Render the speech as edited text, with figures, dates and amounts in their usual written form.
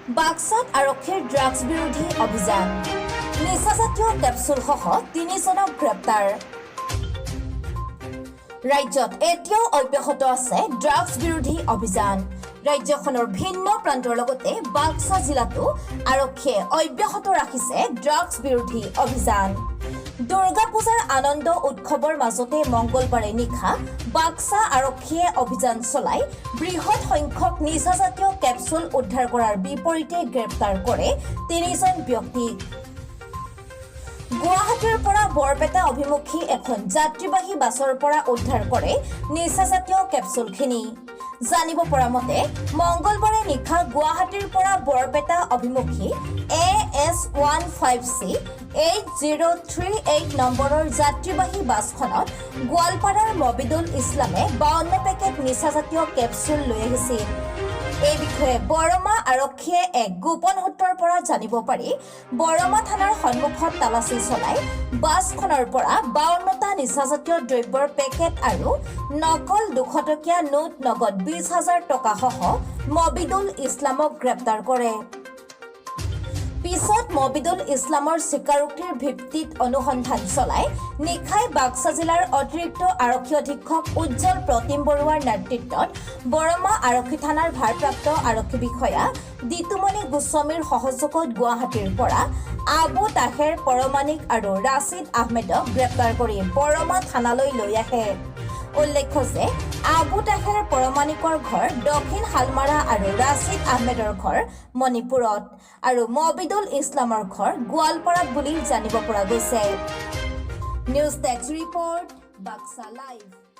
বাক্সাত আৰক্ষীৰ ড্ৰাগছ বিৰোধী অভিযান নিচাজাতীয় কেপচুলসহ 3 জনক গ্ৰেপ্তাৰ ৰাজ্যত এতিয়াও অব্যাহত আছে ড্ৰাগছ বিৰোধী অভিযান ৰাজ্যখনৰ ভিন্ন প্ৰান্তৰ লগতে বাক্সা জিলাতো আৰক্ষীয়ে অব্যাহত ৰাখিছে ড্ৰাগছ বিৰোধী অভিযান দুৰ্গা পূজাৰ আনন্দ উৎসৱৰ মাজতে মঙ্গলবাৰে নিশা বাক্সা আৰক্ষীয়ে অভিযান চলাই বৃহৎ সংখ্যক নিচাজাতীয় কেপচুল উদ্ধাৰ কৰাৰ বিপৰীতে গ্ৰেপ্তাৰ কৰে 3 জন ব্যক্তিক গুৱাহাটীৰ পৰা বৰপেটা অভিমুখী এখন যাত্ৰীবাহী বাছৰ পৰা উদ্ধাৰ কৰে নিচাজাতীয় কেপচুলখিনি জানিব পৰা মতে মঙ্গলবাৰে নিশা গুৱাহাটীৰ পৰা বৰপেটা অভিমুখী AS15C 8038 নম্বৰৰ যাত্ৰীবাহী বাছখনত গোৱালপাৰাৰ মবিদুল ইছলামে 52 পেকেট নিচাজাতীয় কেপচুল লৈ আহিছিল এই বিষয়ে বৰমা আৰক্ষীয়ে এক গোপন সূত্ৰৰ পৰা জানিব পাৰি বৰমা থানাৰ সন্মুখত তালাচী চলাই বাছখনৰ পৰা 52টা নিচাজাতীয় দ্ৰব্যৰ পেকেট আৰু নকল 200 টকীয়া নোট নগদ 20,000 টকা সহ মবিদুল ইছলামক গ্ৰেপ্তাৰ কৰে পিছত মবিদুল ইছলামৰ স্বীকাৰোক্তিৰ ভিত্তিত অনুসন্ধান চলাই নিশাই বাক্সা জিলাৰ অতিৰিক্ত আৰক্ষী অধীক্ষক উজ্জ্বল প্ৰতিম বৰুৱাৰ নেতৃত্বত বৰমা আৰক্ষী থানাৰ ভাৰপ্ৰাপ্ত আৰক্ষী বিষয়া দিতুমণি গোস্বামীৰ সহযোগত গুৱাহাটীৰ পৰা আবু তাহেৰ পৰমাণিক আৰু ৰাছিদ আহমেদক গ্ৰেপ্তাৰ কৰি বৰমা থানালৈ লৈ আহে উল্লেখ্য যে আবু তাহেৰ পৰমাণিকৰ ঘৰ দক্ষিণ হালমাৰা আৰু ৰাছিদ আহমেদৰ ঘৰ মণিপুৰত আৰু মবিদুল ইছলামৰ ঘৰ গোৱালপাৰাত বুলি জানিব পৰা গৈছে news desk report Baksa live